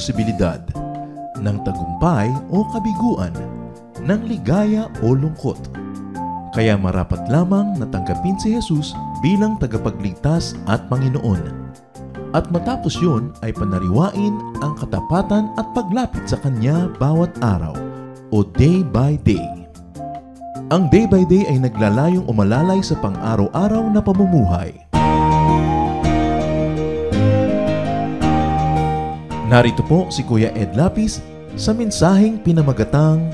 posibilidad, ng tagumpay o kabiguan, ng ligaya o lungkot. Kaya marapat lamang na tanggapin si Jesus bilang tagapagligtas at Panginoon. At matapos yun ay panariwain ang katapatan at paglapit sa Kanya bawat araw o day by day. Ang day by day ay naglalayong umalalay sa pang-araw-araw na pamumuhay. Narito po si Kuya Ed Lapis sa mensaheng pinamagatang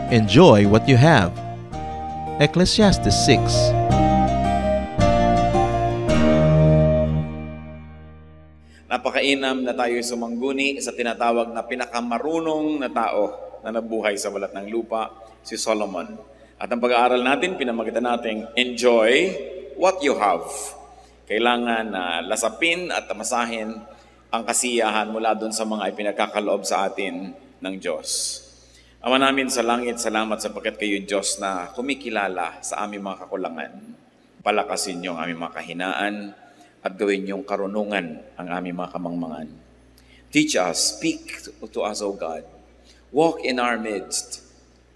Enjoy what you have. Ecclesiastes 6. Napakainam na tayo sumangguni sa tinatawag na pinakamarunong na tao na nabuhay sa balat ng lupa, si Solomon. At ang pag-aaral natin, pinamagitan natin, enjoy what you have. Kailangan na lasapin at tamasahin ang kasiyahan mula doon sa mga ipinagkakaloob sa atin ng Diyos. Ama namin sa langit, salamat sapagkat kayo Diyos na kumikilala sa aming mga kakulangan. Palakasin niyo ang aming mga kahinaan at gawin niyong karunungan ang aming mga kamangmangan. Teach us, speak to us, O God. Walk in our midst.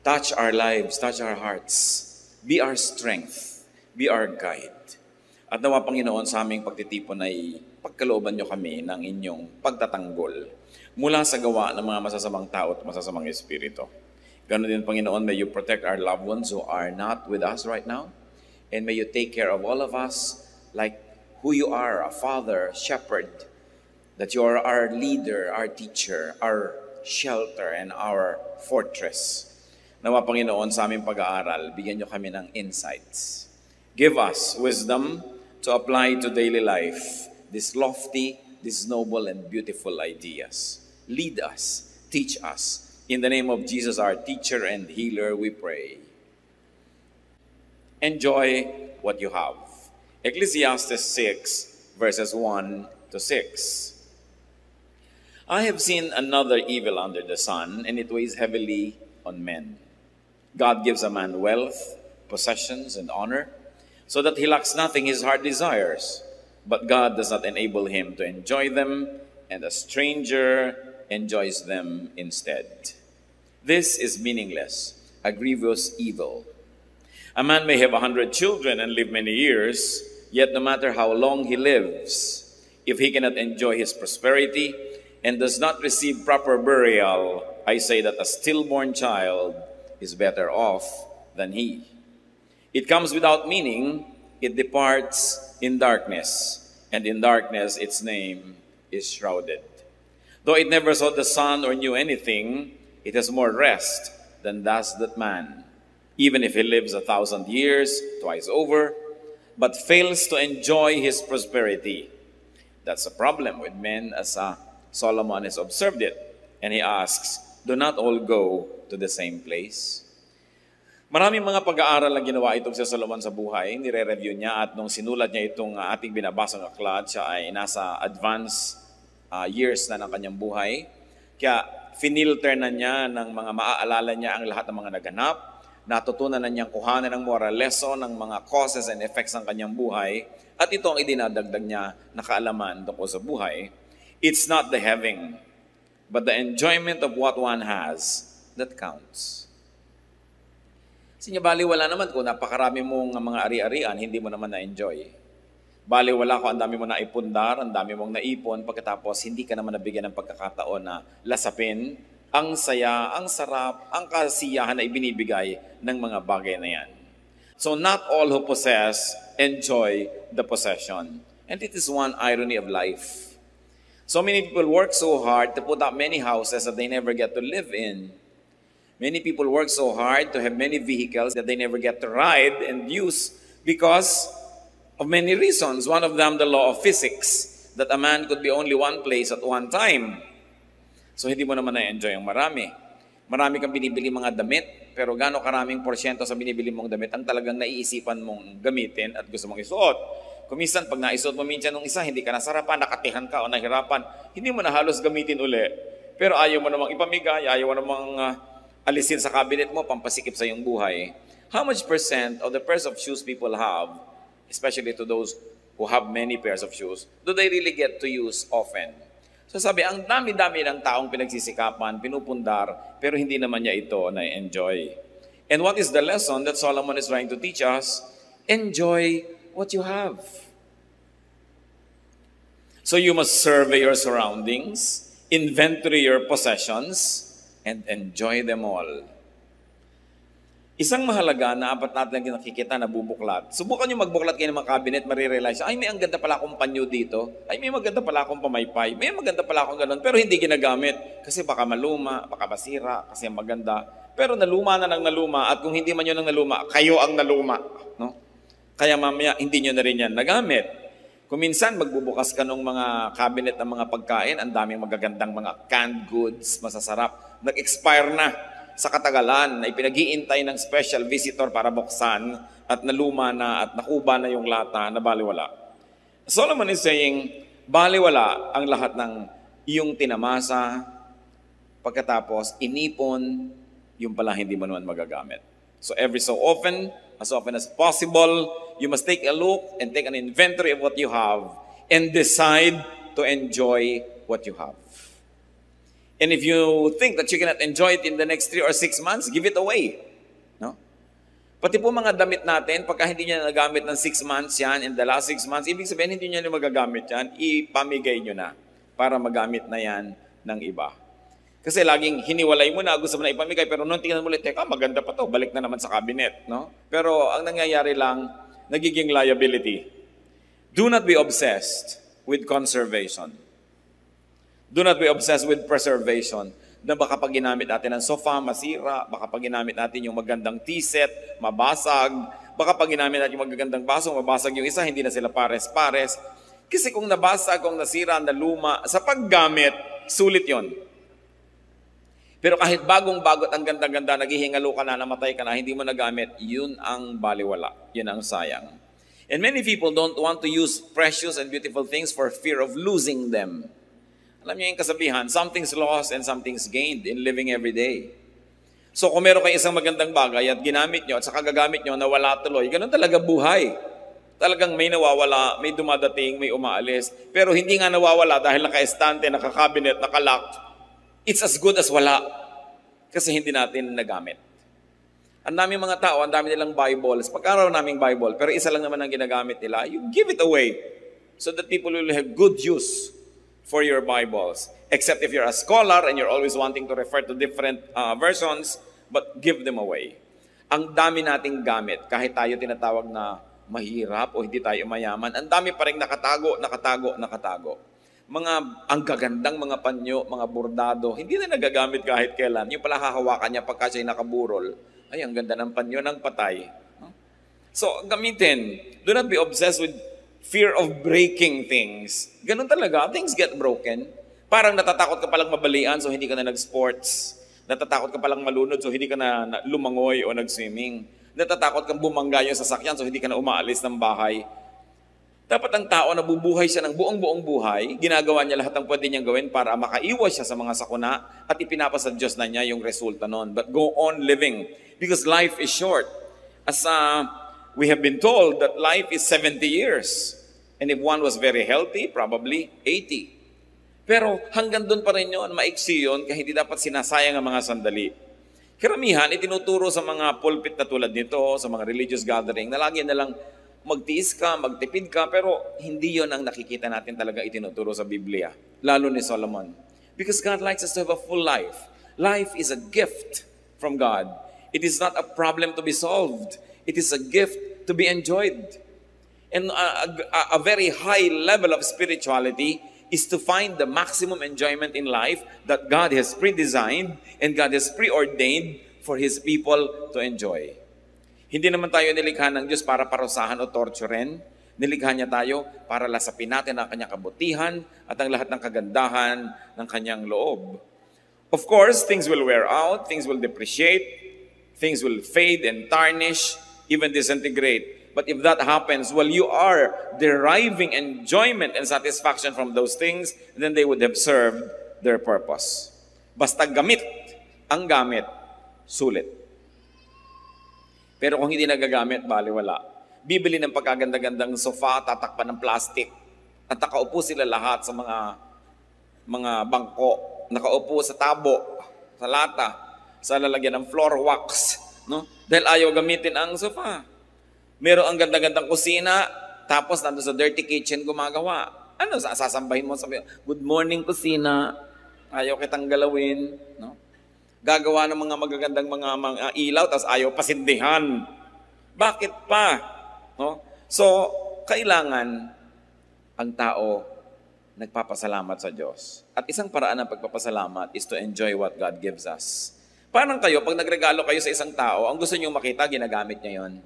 Touch our lives, touch our hearts. Be our strength, be our guide. At nawa, Panginoon, sa aming pagtitipon ay pagkalooban niyo kami ng inyong pagtatanggol mula sa gawa ng mga masasamang tao at masasamang espiritu. Ganon din, Panginoon, may you protect our loved ones who are not with us right now. And may you take care of all of us like who you are, a father, shepherd, that you are our leader, our teacher, our shelter, and our fortress. Nawa, Panginoon, sa aming pag-aaral, bigyan niyo kami ng insights. Give us wisdom to apply to daily life these lofty, these noble, and beautiful ideas. Lead us, teach us. In the name of Jesus, our teacher and healer, we pray. Enjoy what you have. Ecclesiastes 6, verses 1 to 6. I have seen another evil under the sun, and it weighs heavily on men. God gives a man wealth, possessions, and honor, so that he lacks nothing his heart desires. But God does not enable him to enjoy them, and a stranger enjoys them instead. This is meaningless, a grievous evil. A man may have 100 children and live many years, yet no matter how long he lives, if he cannot enjoy his prosperity and does not receive proper burial, I say that a stillborn child is better off than he. It comes without meaning, it departs in darkness, and in darkness its name is shrouded. Though it never saw the sun or knew anything, it has more rest than does that man, even if he lives 1,000 years, twice over, but fails to enjoy his prosperity. That's a problem with men, as Solomon has observed it. And he asks, do not all go to the same place? Maraming mga pag-aaral na ginawa itong si Solomon sa buhay, nire-review niya, at nung sinulat niya itong ating binabasang aklat, siya ay nasa advanced years na ng kanyang buhay. Kaya finilter na niya ng mga maaalala niya ang lahat ng mga naganap, natutunan na niyang kuhanan ng moral lesson ng mga causes and effects ng kanyang buhay, at ito ang idinadagdag niya na kaalaman tungkol sa buhay. It's not the having, but the enjoyment of what one has that counts. Kasi niya, baliwala naman kung napakarami mong mga ari-arian, hindi mo naman na-enjoy. Baliwala kung ang dami mo naipundar, ang dami mong naipon, pagkatapos hindi ka naman nabigyan ng pagkakataon na lasapin ang saya, ang sarap, ang kasiyahan na ibinibigay ng mga bagay na yan. So not all who possess enjoy the possession. And it is one irony of life. So many people work so hard to put up many houses that they never get to live in. Many people work so hard to have many vehicles that they never get to ride and use because of many reasons. One of them, the law of physics, that a man could be only one place at one time. So hindi mo naman na-enjoy ang marami. Marami kang binibili mga damit, pero gano'ng karaming porsyento sa binibili mong damit ang talagang naiisipan mong gamitin at gusto mong isuot. Kung minsan, pag naisuot mo minsan nung isa, hindi ka nasarapan, nakatihan ka o nahirapan, hindi mo na halos gamitin uli. Pero ayaw mo namang ipamigay, ayaw mo namang alisin sa cabinet mo, pampasikip sa iyong buhay. How much percent of the pairs of shoes people have, especially to those who have many pairs of shoes, do they really get to use often? So sabi, ang dami-dami ng taong pinagsisikapan, pinupundar, pero hindi naman niya ito na-enjoy. And what is the lesson that Solomon is trying to teach us? Enjoy what you have. So you must survey your surroundings, inventory your possessions, and enjoy them all. Isang mahalaga na apat natin nakikita na bubuklat. Subukan nyo magbuklat kayo ng mga cabinet, marirealize, ay may ang ganda pala akong panyo dito, ay may maganda pala akong pamaypay, may maganda pala akong ganun, pero hindi ginagamit. Kasi baka maluma, baka masira, kasi maganda. Pero naluma na ng naluma, at kung hindi man yun ang naluma, kayo ang naluma. No? Kaya mamaya, hindi nyo na rin yan nagamit. Kung minsan magbubukas ka ng mga cabinet ng mga pagkain, ang daming magagandang mga canned goods, masasarap, nag-expire na sa katagalan na ipinag-iintay ng special visitor para buksan at naluma na at nakuba na yung lata na baliwala. Solomon is saying, baliwala ang lahat ng iyong tinamasa, pagkatapos inipon, yung pala hindi mo naman magagamit. So every so often as possible, you must take a look and take an inventory of what you have and decide to enjoy what you have. And if you think that you cannot enjoy it in the next 3 or 6 months, give it away. No? Pati po mga damit natin, pagka hindi niya nagamit ng 6 months yan, in the last 6 months, ibig sabihin hindi niya magagamit yan, ipamigay nyo na para magamit na yan ng iba. Kasi laging hiniwalay mo na, gusto mo na ipamigay, pero nung tingnan mo ulit, teka, maganda pa to, balik na naman sa cabinet. No? Pero ang nangyayari lang, nagiging liability. Do not be obsessed with conservation. Do not be obsessed with preservation. Na baka pag ginamit natin ang sofa, masira. Baka pag ginamit natin yung magandang tea set, mabasag. Baka pag ginamit natin yung magagandang baso, mabasag yung isa, hindi na sila pares-pares. Kasi kung nabasag, kung nasira, naluma, sa paggamit, sulit yon. Pero kahit bagong-bago at ang ganda-ganda, naghihingalo ka na, namatay ka na, hindi mo nagamit, yun ang baliwala. Yun ang sayang. And many people don't want to use precious and beautiful things for fear of losing them. Alam niyo yung kasabihan, something's lost and something's gained in living every day. So kung meron kayo isang magandang bagay at ginamit nyo at saka gagamit nyo, nawala tuloy, ganun talaga buhay. Talagang may nawawala, may dumadating, may umaalis. Pero hindi nga nawawala dahil naka-estante, naka-cabinet, naka-lock. It's as good as wala. Kasi hindi natin nagamit. Ang daming mga tao, ang dami nilang Bibles. Pagkaraw naming Bible, pero isa lang naman ang ginagamit nila, you give it away so that people will have good use for your Bibles. Except if you're a scholar and you're always wanting to refer to different versions, but give them away. Ang dami nating gamit, kahit tayo tinatawag na mahirap o hindi tayo mayaman, ang dami pa rin nakatago. Ang gagandang mga panyo, mga bordado, hindi na nagagamit kahit kailan. Yung pala hahawakan niya pagka siya'y nakaburol, ay, ang ganda ng panyo ng patay. So, gamitin. Do not be obsessed with fear of breaking things. Ganun talaga, things get broken. Parang natatakot ka palang mabalian, so hindi ka na nag-sports. Natatakot ka palang malunod, so hindi ka na lumangoy o nag-swimming. Natatakot kang bumangga yung sasakyan, so hindi ka na umaalis ng bahay. Dapat ang tao na bubuhay siya ng buong buhay, ginagawa niya lahat ng pwede niyang gawin para makaiwas siya sa mga sakuna at ipinapasa Diyos na niya yung resulta nun. But go on living, because life is short. As we have been told that life is 70 years. And if one was very healthy, probably 80. Pero hanggang doon pa rin yun, maiksi yun, kaya hindi dapat sinasayang ang mga sandali. Karamihan, itinuturo sa mga pulpit na tulad nito, sa mga religious gathering, na lagi na lang magtiis ka, magtipid ka, pero hindi yun ang nakikita natin talaga itinuturo sa Biblia, lalo ni Solomon. Because God likes us to have a full life. Life is a gift from God. It is not a problem to be solved. It is a gift to be enjoyed. And a very high level of spirituality is to find the maximum enjoyment in life that God has pre-designed and God has preordained for His people to enjoy. Hindi naman tayo nilikha ng Diyos para parusahan o torturen. Nilikha niya tayo para lasapin natin ang kanyang kabutihan at ang lahat ng kagandahan ng kanyang loob. Of course, things will wear out, things will depreciate, things will fade and tarnish, even disintegrate. But if that happens, while you are deriving enjoyment and satisfaction from those things, then they would have served their purpose. Basta gamit, ang gamit, sulit. Pero kung hindi nagagamit, baliwala. Bibili ng pagkaganda-gandang sofa, tatakpan ng plastic, at nakaupo sila lahat sa mga mga bangko, nakaupo sa tabo, sa lata, sa lalagyan ng floor wax, no? Dahil ayaw gamitin ang sofa. Meron ang ganda-gandang kusina, tapos nandun sa dirty kitchen gumagawa. Ano, sasambahin mo, sabi, good morning kusina, ayaw kitang galawin, no? Gagawa ng mga magagandang mga ilaw, tapos ayaw pasindihan. Bakit pa? No? So, kailangan ang tao nagpapasalamat sa Diyos. At isang paraan ng pagpapasalamat is to enjoy what God gives us. Parang kayo, pag nagregalo kayo sa isang tao, ang gusto nyo makita, ginagamit niya yon.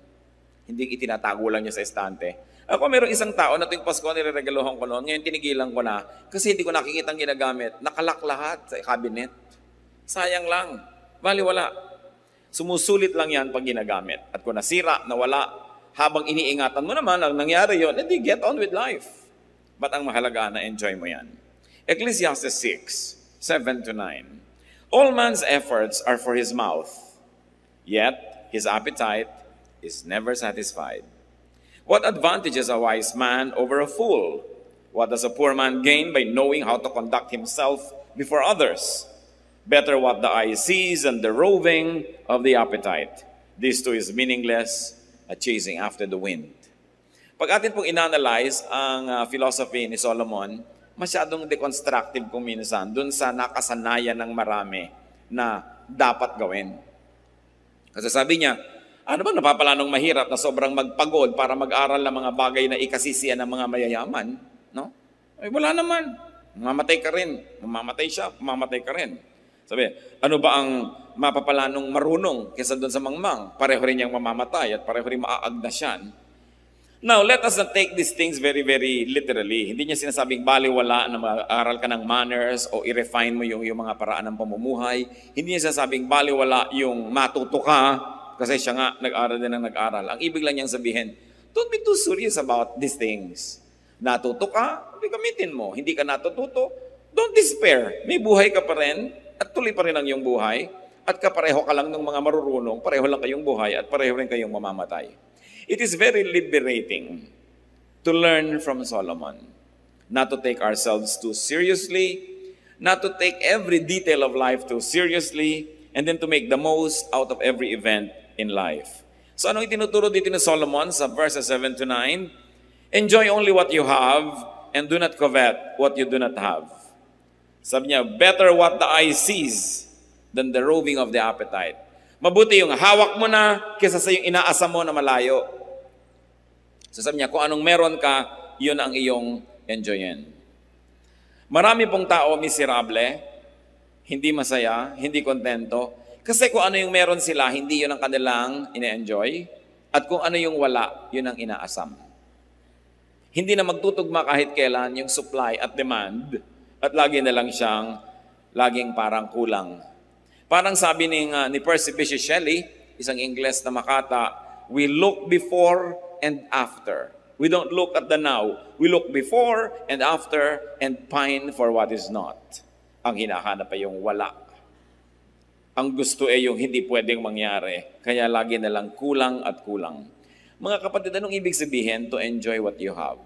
Hindi itinatago lang niya sa estante. Ako, mayroong isang tao na tuwing Pasko nireregaluhan ko noon, ngayon tinigilan ko na, kasi hindi ko nakikita ang ginagamit. Nakalak lahat sa cabinet. Sayang lang. Baliwala. Sumusulit lang yan pag ginagamit. At kung nasira, nawala, habang iniingatan mo naman, ang nangyari yun, edi get on with life. But ang mahalaga na enjoy mo yan. Ecclesiastes 6, 7-9. All man's efforts are for his mouth, yet his appetite is never satisfied. What advantage is a wise man over a fool? What does a poor man gain by knowing how to conduct himself before others? Better what the eye sees than the roving of the appetite. This too is meaningless, a chasing after the wind. Pag atin pong inanalyze ang philosophy ni Solomon, masyadong deconstructive kung minsan dun sa nakasanayan ng marami na dapat gawin. Kasi sabi niya, ano bang napapala nung mahirap na sobrang magpagod para mag-aral ng mga bagay na ikasisiyan ng mga mayayaman? No? Ay, wala naman. Mamamatay ka rin. Mamamatay siya, mamamatay ka rin. Sabi, ano ba ang mapapala nung marunong kaysa doon sa mangmang? Pareho rin niyang mamamatay at pareho rin maaagdasyan. Now, let us not take these things very, very literally. Hindi niya sinasabing baliwala na mag-aral ka ng manners o i-refine mo yung mga paraan ng pamumuhay. Hindi niya sinasabing baliwala yung matuto ka kasi siya nga nag-aral din ng nag-aral. Ang ibig lang niyang sabihin, don't be too serious about these things. Natuto ka, gamitin mo. Hindi ka natututo, don't despair. May buhay ka pa rin at tuloy pa rin ang iyong buhay at kapareho ka lang ng mga marurunong, pareho lang kayong buhay at pareho rin kayong mamamatay. It is very liberating to learn from Solomon, not to take ourselves too seriously, not to take every detail of life too seriously, and then to make the most out of every event in life. So anong itinuturo dito ni Solomon sa verses 7-9? Enjoy only what you have and do not covet what you do not have. Sabi niya, better what the eye sees than the roving of the appetite. Mabuti yung hawak mo na kaysa sa yung inaasam mo na malayo. So sabi niya, kung anong meron ka, yun ang iyong enjoyin. Marami pong tao miserable, hindi masaya, hindi kontento, kasi kung ano yung meron sila, hindi yun ang kanilang ine-enjoy, at kung ano yung wala, yun ang inaasam. Hindi na magtutugma kahit kailan yung supply at demand, at lagi na lang siyang laging parang kulang. Parang sabi ni Percy Bysshe Shelley, isang Ingles na makata, we look before and after. We don't look at the now. We look before and after and pine for what is not. Ang hinahanap ay yung wala. Ang gusto ay yung hindi pwedeng mangyari. Kaya lagi na lang kulang at kulang. Mga kapatid, anong ibig sabihin? To enjoy what you have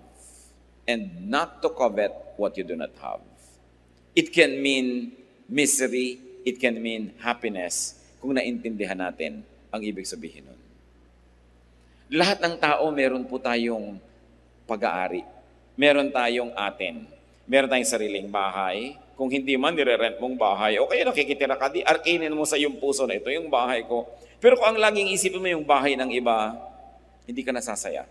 and not to covet what you do not have. It can mean misery, it can mean happiness kung naintindihan natin ang ibig sabihin nun. Lahat ng tao meron po tayong pag-aari. Meron tayong atin. Meron tayong sariling bahay. Kung hindi man nire-rent mong bahay, o kaya nakikitira ka, di arkinin mo sa iyong puso na ito yung bahay ko. Pero kung ang laging isipin mo yung bahay ng iba, hindi ka nasasaya.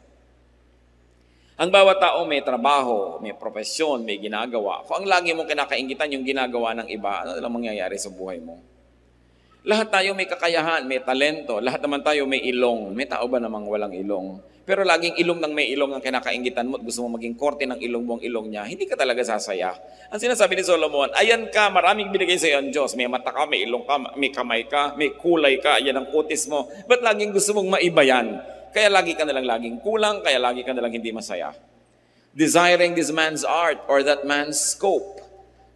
Ang bawat tao may trabaho, may profesyon, may ginagawa. Kung ang lagi mong kinakaingitan yung ginagawa ng iba, ano lang mangyayari sa buhay mo? Lahat tayo may kakayahan, may talento. Lahat naman tayo may ilong. May tao ba namang walang ilong? Pero laging ilong ng may ilong ang kinakaingitan mo at gusto mo maging korte ng ilong mo ang ilong niya, hindi ka talaga sasaya. Ang sinasabi ni Solomon, ayan ka, maraming binigay sa iyo ang Diyos. May mata ka, may ilong ka, may kamay ka, may kulay ka, ayan ang kutis mo. Ba't laging gusto mong maiba yan? Kaya lagi ka nalang laging kulang, kaya lagi ka nalang hindi masaya. Desiring this man's art or that man's scope,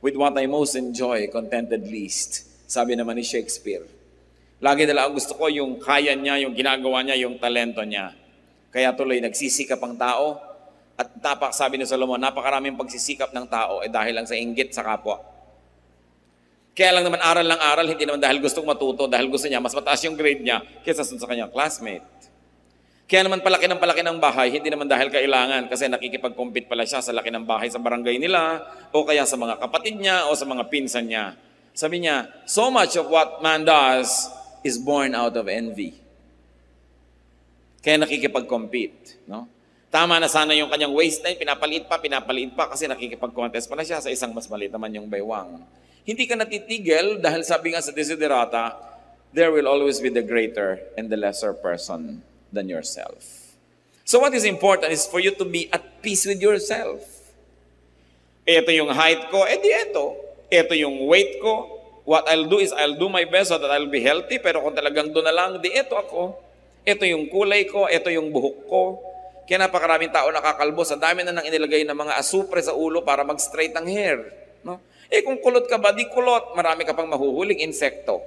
with what I most enjoy, contented least. Sabi naman ni Shakespeare. Lagi na lang gusto ko yung kaya niya, yung ginagawa niya, yung talento niya. Kaya tuloy nagsisikap ang tao At sabi ni Solomon, napakaraming pagsisikap ng tao dahil lang sa inggit sa kapwa. Kaya lang naman aral ng aral, hindi naman dahil gustong matuto, dahil gusto niya mas mataas yung grade niya kaysa sa kanyang classmate. Kaya naman palaki ng bahay, hindi naman dahil kailangan kasi nakikipag-compete pala siya sa laki ng bahay sa barangay nila o kaya sa mga kapatid niya o sa mga pinsan niya. Sabi niya, so much of what man does is born out of envy. Kaya nakikipag-compete. No? Tama na sana yung kanyang waistline, pinapaliit pa kasi nakikipag-contest pala siya sa isang mas maliit naman yung baywang. Hindi ka natitigil dahil sabi nga sa Desiderata, there will always be the greater and the lesser person than yourself. So what is important is for you to be at peace with yourself. Ito yung height ko, ito. Ito yung weight ko. What I'll do is I'll do my best so that I'll be healthy, pero kung talagang doon na lang, ito ako. Ito yung kulay ko, ito yung buhok ko. Kaya napakaraming tao nakakalbo. Sa dami na nang inilagay ng mga asupre sa ulo para mag-straight ang hair. No? Kung kulot ka ba, di kulot. Marami ka pang mahuhuling insekto.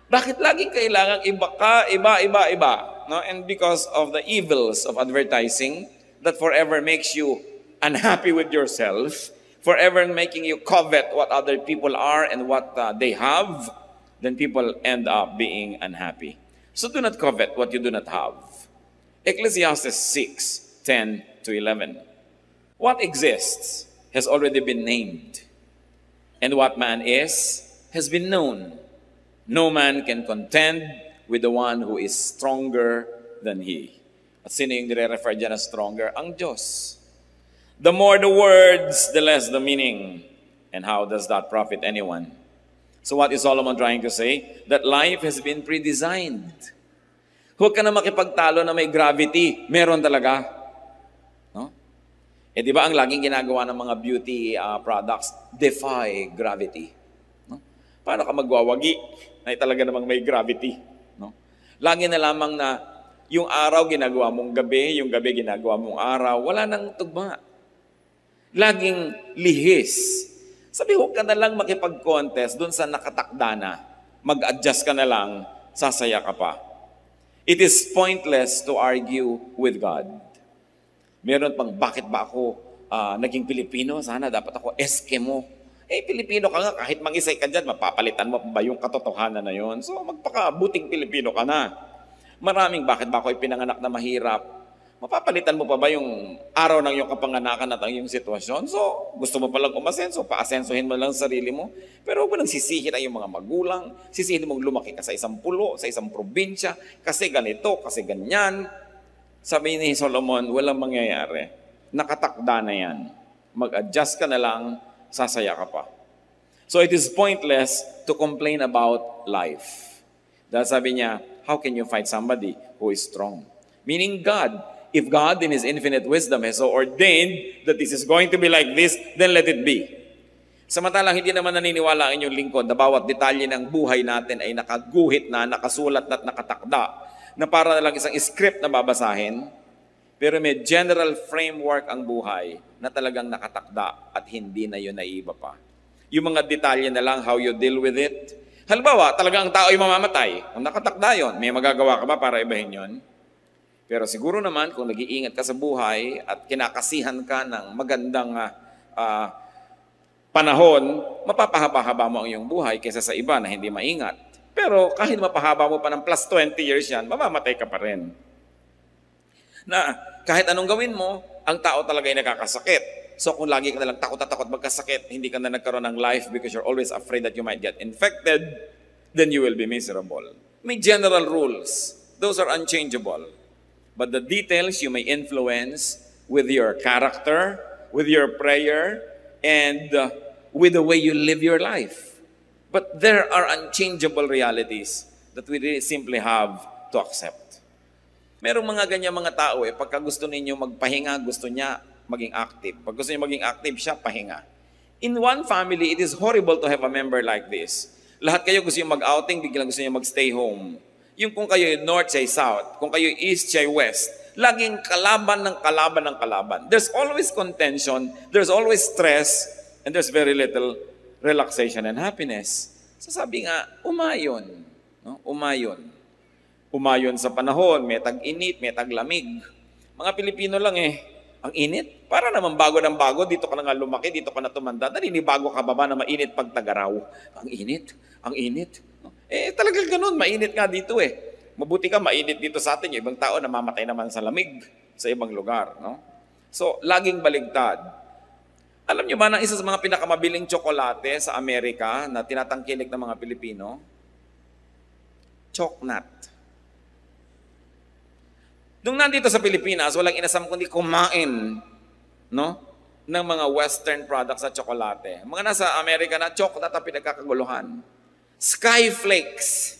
Bakit laging kailangan iba? No? And because of the evils of advertising that forever makes you unhappy with yourself, forever making you covet what other people are and what they have, then people end up being unhappy. So do not covet what you do not have. Ecclesiastes 6:10-11. What exists has already been named, and what man is has been known. No man can contend with the one who is stronger than he. At sino yung nire-refer dyan na stronger? Ang Diyos. The more the words, the less the meaning. And how does that profit anyone? So what is Solomon trying to say? That life has been pre-designed. Huwag ka na makipagtalo na may gravity. Meron talaga. No? Di ba ang laging ginagawa ng mga beauty products? Defy gravity. No? Paano ka magwawagi? Na talaga namang may gravity. No? Lagi na lamang na yung araw ginagawa mong gabi, yung gabi ginagawa mong araw, wala nang tugma. Laging lihis. Sabi, huwag ka na lang makipag-contest dun sa nakatakda na. Mag-adjust ka na lang, sasaya ka pa. It is pointless to argue with God. Meron pang, bakit ba ako naging Pilipino? Sana dapat ako Eskimo. Pilipino ka nga, kahit mangisay ka dyan, mapapalitan mo ba yung katotohanan na yon? So, magpakabuting Pilipino ka na. Maraming, bakit ba ako ipinanganak na mahirap? Mapapalitan mo pa ba yung araw ng iyong kapanganakan at ang iyong sitwasyon? So, gusto mo palang umasenso, paasensohin mo lang sarili mo. Pero huwag mo nang sisihin ang iyong mga magulang, sisihin mong lumaki ka sa isang pulo, sa isang probinsya, kasi ganito, kasi ganyan. Sabi ni Solomon, walang mangyayari. Nakatakda na yan. Mag-adjust ka na lang, sasaya ka pa. So it is pointless to complain about life. Dahil sabi niya, how can you fight somebody who is strong? Meaning God, if God in His infinite wisdom has so ordained that this is going to be like this, then let it be. Samantalang hindi naman naniniwala ang inyong lingkod na bawat detalye ng buhay natin ay nakaguhit na, nakasulat at nakatakda, na para na lang isang script na babasahin, pero may general framework ang buhay na talagang nakatakda at hindi na yun naiiba pa. Yung mga detalye na lang, how you deal with it. Halimbawa, talagang ang tao ay mamamatay. Ang nakatakda yun, may magagawa ka ba para ibahin yun? Pero siguro naman, kung nag-iingat ka sa buhay at kinakasihan ka ng magandang panahon, mapapahaba-haba mo ang iyong buhay kaysa sa iba na hindi maingat. Pero kahit mapahaba mo pa ng plus 20 years yan, mamamatay ka pa rin. Na kahit anong gawin mo, ang tao talaga ay nakakasakit. So kung lagi ka na lang takot at takot magkasakit, hindi ka na nagkaroon ng life because you're always afraid that you might get infected, then you will be miserable. May general rules. Those are unchangeable. But the details you may influence with your character, with your prayer, and with the way you live your life. But there are unchangeable realities that we really simply have to accept. Merong mga ganyan mga tao pagka gusto ninyo magpahinga, gusto niya maging active. Pag gusto niya maging active, siya pahinga. In one family, it is horrible to have a member like this. Lahat kayo gusto niyo mag-outing, biglang gusto niyo mag-stay home. Yung kung kayo north, siya south. Kung kayo east, siya west. Laging kalaban ng kalaban ng kalaban. There's always contention, there's always stress, and there's very little relaxation and happiness. So sabi nga, umayon. No? Umayon. Umayon sa panahon, may tag-init, may tag-lamig. Mga Pilipino lang Ang init. Para naman bago ng bago, dito ka na nga lumaki, dito ka na tumanda, naninibago ka ba na mainit pag tagaraw? Ang init, ang init. Talagang ganun, mainit nga dito eh. Mabuti ka, mainit dito sa atin. Yung ibang tao namamatay naman sa lamig sa ibang lugar. No? So, laging baligtad. Alam niyo ba na isa sa mga pinakamabiling tsokolate sa Amerika na tinatangkilik ng mga Pilipino? Choknat. Nung nandito sa Pilipinas, walang inasam kundi kumain, no, ng mga Western products sa tsokolate. Mga nasa Amerika na, choknat ang pinagkakaguluhan. Skyflakes.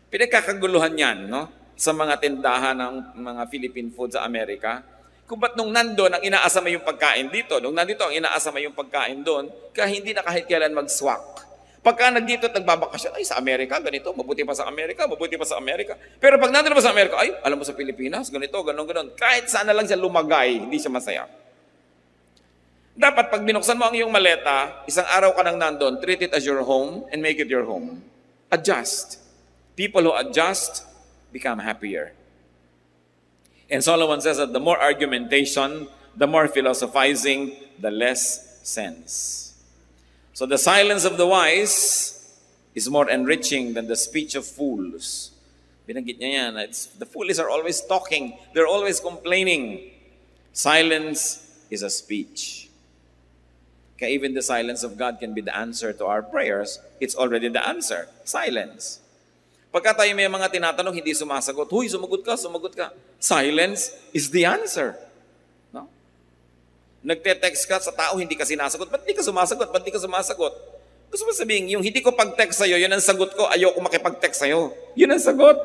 Pinagkakaguluhan yan, no, sa mga tindahan ng mga Philippine food sa Amerika. Kung ba't nung nandun, ang inaasama yung pagkain dito, nung nandito, ang inaasama yung pagkain doon, kaya hindi na kahit kailan mag-swak. Pagka nagdito at nagbabakasyon, ay sa Amerika, ganito, mabuti pa sa Amerika, mabuti pa sa Amerika. Pero pag nandun pa sa Amerika, ay, alam mo sa Pilipinas, ganito, ganon. Kahit saan na lang siya lumagay, hindi siya masaya. Dapat pag binuksan mo ang iyong maleta, isang araw ka nang nandun, treat it as your home and make it your home. Adjust. People who adjust become happier. And Solomon says that the more argumentation, the more philosophizing, the less sense. So the silence of the wise is more enriching than the speech of fools. Binanggit niya yan. The foolish are always talking. They're always complaining. Silence is a speech. Kaya even the silence of God can be the answer to our prayers. It's already the answer. Silence. Pagka tayo may mga tinatanong, hindi sumasagot. Huy, sumagot ka, sumagot ka. Silence is the answer. No? Nagte-text ka sa tao, hindi ka sinasagot. Ba't di ka sumasagot? Ba't di ka sumasagot? Gusto mo sabihin, yung hindi ko pag-text sa'yo, yun ang sagot ko, ayoko makipag-text sa'yo. Yun ang sagot.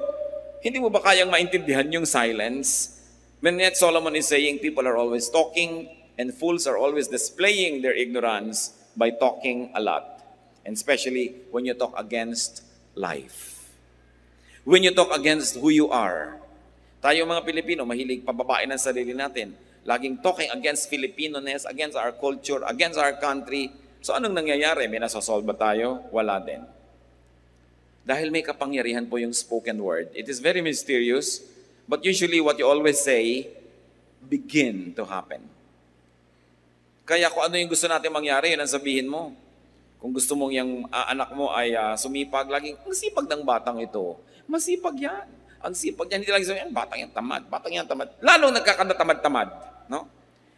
Hindi mo ba kayang maintindihan yung silence? When yet Solomon is saying, people are always talking, and fools are always displaying their ignorance by talking a lot. And especially when you talk against life. When you talk against who you are. Tayo mga Pilipino, mahilig pababain ang sarili natin. Laging talking against Filipino-ness, against our culture, against our country. So anong nangyayari? May nasasolve ba tayo? Wala din. Dahil may kapangyarihan po yung spoken word. It is very mysterious, but usually what you always say, begin to happen. Kaya kung ano yung gusto natin mangyari, yun ang sabihin mo. Kung gusto mong yung anak mo ay sumipag, laging, ang sipag ng batang ito. Masipag yan. Ang sipag yan. Hindi lang sabihin, batang yan tamad, batang yan tamad. Lalong nagkakanatamad-tamad. No?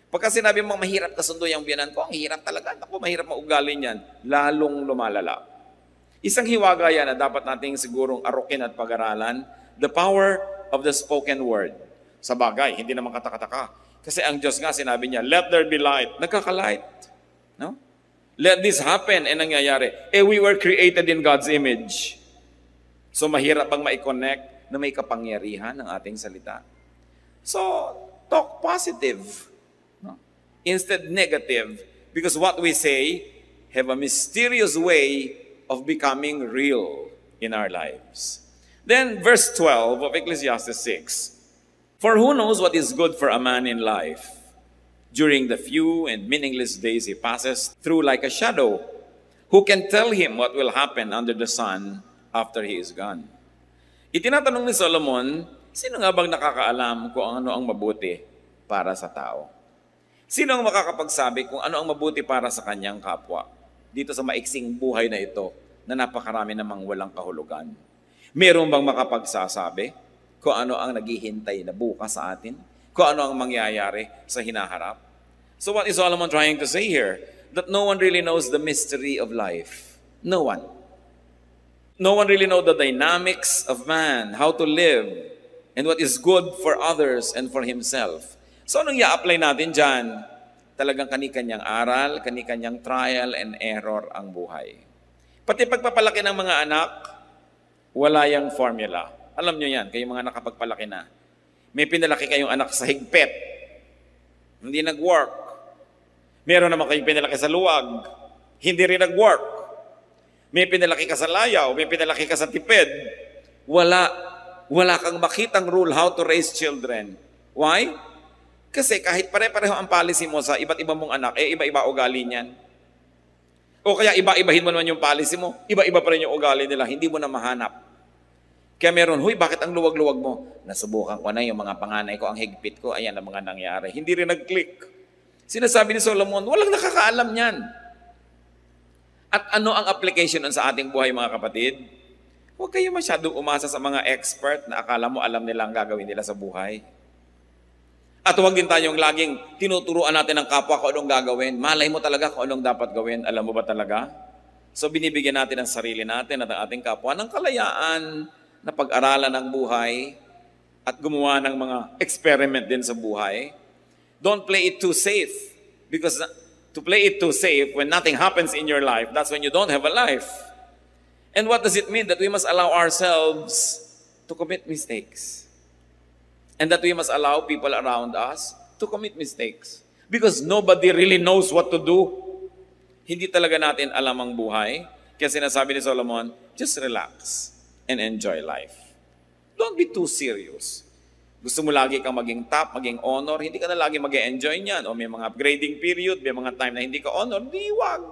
Pagka sinabi mo, mahirap kasundo yung biyanan ko, ang hirap talaga. Ako, mahirap maugali niyan. Lalong lumalala. Isang hiwaga yan na dapat nating sigurong arukin at pag-aralan, the power of the spoken word. Sa bagay, hindi naman katakataka. Kasi ang Diyos nga, sinabi niya, let there be light. Nagkakalight. No? Let this happen. And nangyayari. We were created in God's image. So mahirap bang ma-connect na may kapangyarihan ng ating salita? So, talk positive. No? Instead negative. Because what we say have a mysterious way of becoming real in our lives. Then verse 12 of Ecclesiastes 6. For who knows what is good for a man in life? During the few and meaningless days he passes through like a shadow, who can tell him what will happen under the sun after he is gone? Itinatanong ni Solomon, sino nga bang nakakaalam kung ano ang mabuti para sa tao? Sino ang makakapagsabi kung ano ang mabuti para sa kanyang kapwa? Dito sa maiksing buhay na ito, na napakarami namang walang kahulugan. Meron bang makapagsasabi kung ano ang naghihintay na bukas sa atin? Kung ano ang mangyayari sa hinaharap? So what is Solomon trying to say here? That no one really knows the mystery of life. No one. No one really knows the dynamics of man, how to live, and what is good for others and for himself. So anong i-apply natin dyan? Talagang kani-kanyang aral, kani-kanyang trial and error ang buhay. Pati pagpapalaki ng mga anak, wala yung formula. Alam nyo yan, kayong mga nakapagpalaki na. May pinalaki kayong anak sa higpit. Hindi nag-work. Meron naman kayong pinalaki sa luwag. Hindi rin nag-work. May pinalaki ka sa layaw, may pinalaki ka sa tipid. Wala kang makitang rule how to raise children. Why? Kasi kahit pare-pareho ang policy mo sa iba't ibang mong anak, iba-iba ugali niyan. O kaya iba-ibahin mo naman yung policy mo, iba-iba pa rin yung ugali nila, hindi mo na mahanap. Kaya meron, huy, bakit ang luwag-luwag mo? Nasubukan ko na yung mga panganay ko, ang higpit ko, ayan ang mga nangyari. Hindi rin nag-click. Sinasabi ni Solomon, walang nakakaalam niyan. At ano ang application nun sa ating buhay, mga kapatid? Huwag kayo masyadong umasa sa mga expert na akala mo alam nila ang gagawin nila sa buhay. At huwag din tayong laging tinuturuan natin ng kapwa kung anong gagawin. Malay mo talaga kung anong dapat gawin. Alam mo ba talaga? So binibigyan natin ang sarili natin at ang ating kapwa ng kalayaan na pag-aralan ng buhay at gumawa ng mga experiment din sa buhay. Don't play it too safe. Because to play it too safe, when nothing happens in your life, that's when you don't have a life. And what does it mean? That we must allow ourselves to commit mistakes. And that we must allow people around us to commit mistakes. Because nobody really knows what to do. Hindi talaga natin alam ang buhay. Kaya sinasabi ni Solomon, just relax and enjoy life. Don't be too serious. Gusto mo lagi kang maging top, maging honor, hindi ka na lagi mag-enjoy niyan. O may mga grading period, may mga time na hindi ka honor, di wag.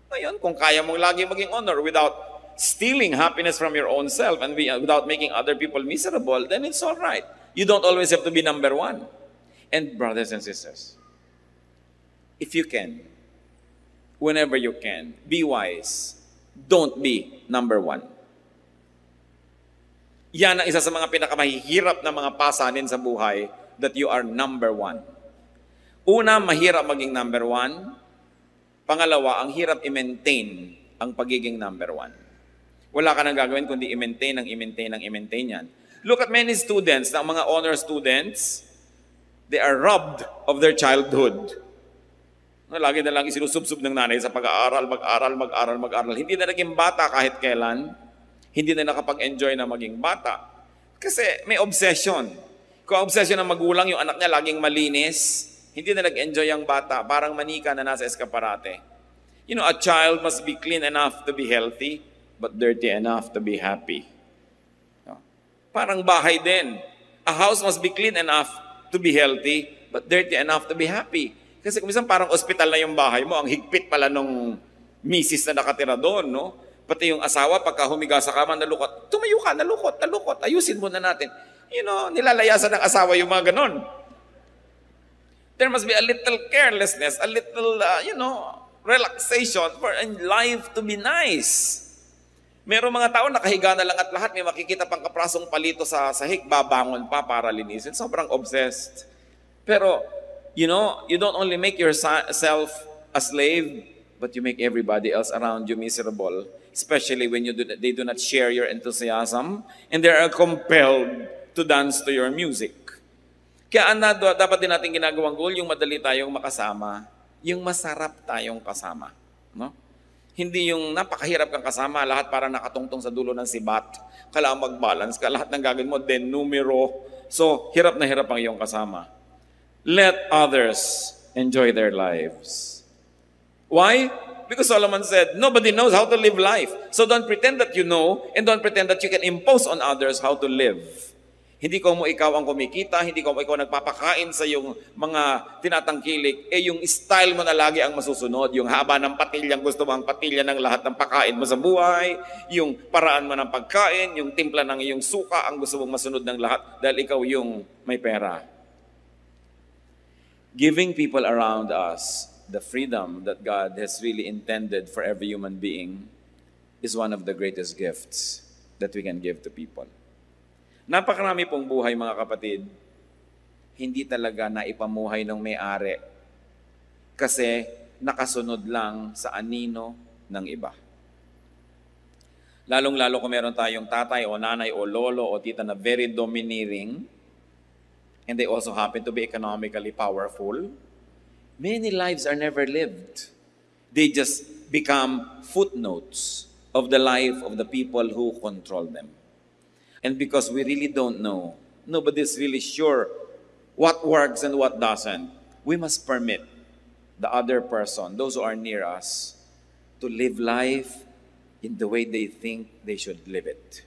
Ngayon, kung kaya mong lagi maging honor without stealing happiness from your own self and without making other people miserable, then it's all right. You don't always have to be number one. And brothers and sisters, if you can, whenever you can, be wise. Don't be number one. Yan ang isa sa mga pinakamahihirap na mga pasanin sa buhay, that you are number one. Una, mahirap maging number one. Pangalawa, ang hirap i-maintain ang pagiging number one. Wala ka nang gagawin kundi i-maintain yan. Look at many students, na mga honor students, they are robbed of their childhood. Lagi na lang isinusubsub ng nanay sa pag-aaral, mag-aral. Hindi na naging bata kahit kailan. Hindi na nakapag-enjoy na maging bata. Kasi may obsession. Kung obsession ng magulang, yung anak niya laging malinis, hindi na nag-enjoy ang bata, parang manika na nasa eskaparate. You know, a child must be clean enough to be healthy, but dirty enough to be happy. Parang bahay din. A house must be clean enough to be healthy, but dirty enough to be happy. Kasi kung minsan parang ospital na yung bahay mo, ang higpit pala nung misis na nakatira doon, no? Pati yung asawa, pagka humiga sa kama, nalukot. Tumayo ka, nalukot. Ayusin muna natin. You know, nilalayasan ng asawa yung mga ganon. There must be a little carelessness, a little, relaxation for life to be nice. Merong mga tao nakahiga na lang at lahat may makikita pang kaprasong palito sa sahig, babangon pa para linisin. Sobrang obsessed. Pero, you don't only make yourself a slave, but you make everybody else around you miserable, especially when they do not share your enthusiasm and they are compelled to dance to your music. Kaya dapat din natin ginagawang goal, yung madali tayong makasama, yung masarap tayong kasama. No? Hindi yung napakahirap kang kasama, lahat para nakatungtong sa dulo ng sibat. Kailangan mag-balance ka, lahat ng gagawin mo, den numero. So, hirap na hirap ang iyong kasama. Let others enjoy their lives. Why? Because Solomon said, nobody knows how to live life. So don't pretend that you know, and don't pretend that you can impose on others how to live. Hindi ko mo ikaw ang kumikita, hindi ko mo ikaw nagpapakain sa yung mga tinatangkilik, yung style mo na lagi ang masusunod, yung haba ng patilyang gusto mo ang patilya ng lahat ng pakain mo sa buhay, yung paraan mo ng pagkain, yung timpla ng iyong suka ang gusto mong masunod ng lahat dahil ikaw yung may pera. Giving people around us the freedom that God has really intended for every human being is one of the greatest gifts that we can give to people. Napakarami pong buhay, mga kapatid, hindi talaga naipamuhay ng may-ari kasi nakasunod lang sa anino ng iba. Lalong-lalo kung meron tayong tatay o nanay o lolo o tita na very domineering and they also happen to be economically powerful, many lives are never lived. They just become footnotes of the life of the people who control them. And because we really don't know, nobody's really sure what works and what doesn't, we must permit the other person, those who are near us, to live life in the way they think they should live it.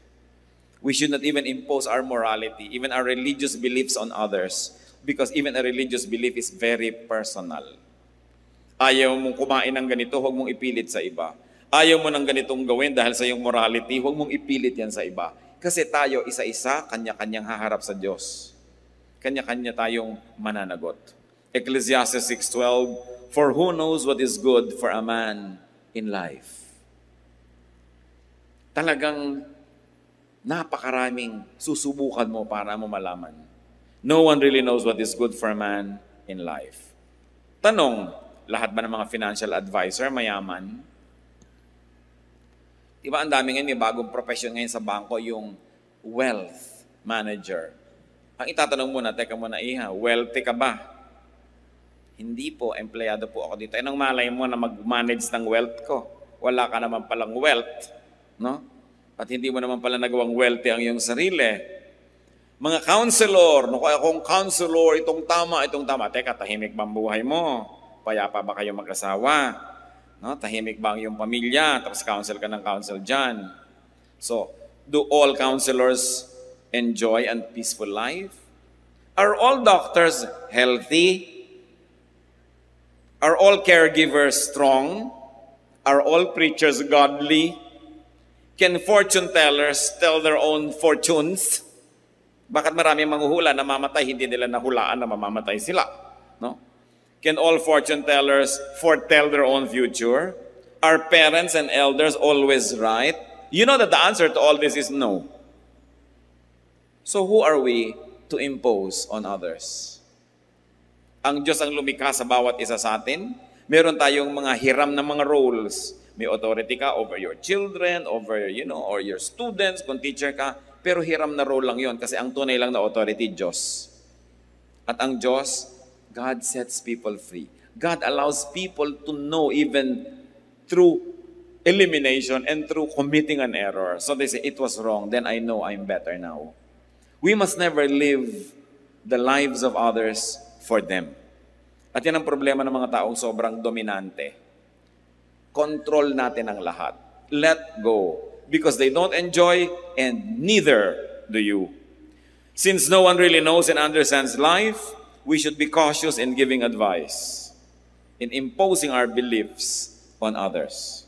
We should not even impose our morality, even our religious beliefs on others, because even a religious belief is very personal. Ayaw mong kumain ng ganito, huwag mong ipilit sa iba. Ayaw mo ng ganitong gawin dahil sa iyong morality, huwag mong ipilit yan sa iba. Kasi tayo isa-isa, kanya-kanyang haharap sa Diyos. Kanya-kanya tayong mananagot. Ecclesiastes 6:12, "For who knows what is good for a man in life?" Talagang napakaraming susubukan mo para mo malaman. No one really knows what is good for a man in life. Tanong, lahat ba ng mga financial advisor mayaman? Diba ang dami ngayon, may bagong profession ngayon sa bangko, yung wealth manager. Ang itatanong muna, teka muna iha, wealthy ka ba? Hindi po, empleyado po ako dito. Anong malay mo na mag-manage ng wealth ko? Wala ka naman palang wealth, no? At hindi mo naman pala nagawang wealthy ang iyong sarili. Mga counselor, no, kung counselor, itong tama. Teka, tahimik ba ang buhay mo? Payapa ba kayo mag-asawa? No, tahimik ba ang iyong pamilya? Tapos counsel ka ng counsel dyan. So, do all counselors enjoy a peaceful life? Are all doctors healthy? Are all caregivers strong? Are all preachers godly? Can fortune tellers tell their own fortunes? Bakit maraming manghuhula na mamatay, hindi nila nahulaan na mamamatay sila? No? Can all fortune tellers foretell their own future? Are parents and elders always right? You know that the answer to all this is no. So who are we to impose on others? Ang Diyos ang lumikha sa bawat isa sa atin. Meron tayong mga hiram na mga roles. May authority ka over your children, over, or your students, kung teacher ka. Pero hiram na role lang yon kasi ang tunay lang na authority, Diyos. At ang Diyos, God sets people free. God allows people to know even through elimination and through committing an error. So they say, it was wrong, then I know I'm better now. We must never live the lives of others for them. At yan ang problema ng mga taong sobrang dominante. Control natin ang lahat. Let go. Because they don't enjoy and neither do you. Since no one really knows and understands life, we should be cautious in giving advice, in imposing our beliefs on others.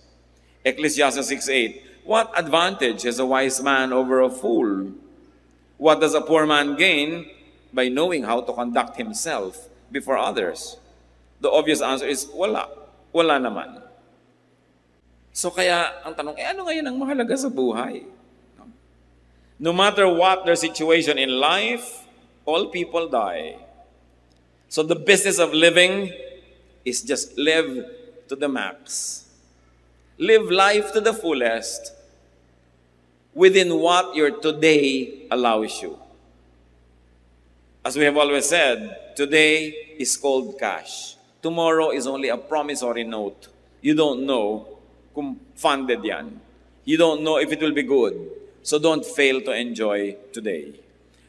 Ecclesiastes 6:8, "What advantage has a wise man over a fool? What does a poor man gain by knowing how to conduct himself before others?" The obvious answer is, wala. Wala naman. So kaya, ang tanong, ano ngayon ang mahalaga sa buhay? No matter what their situation in life, all people die. So the business of living is just live to the max. Live life to the fullest within what your today allows you. As we have always said, today is called cash. Tomorrow is only a promissory note. You don't know kung funded yan. You don't know if it will be good. So don't fail to enjoy today.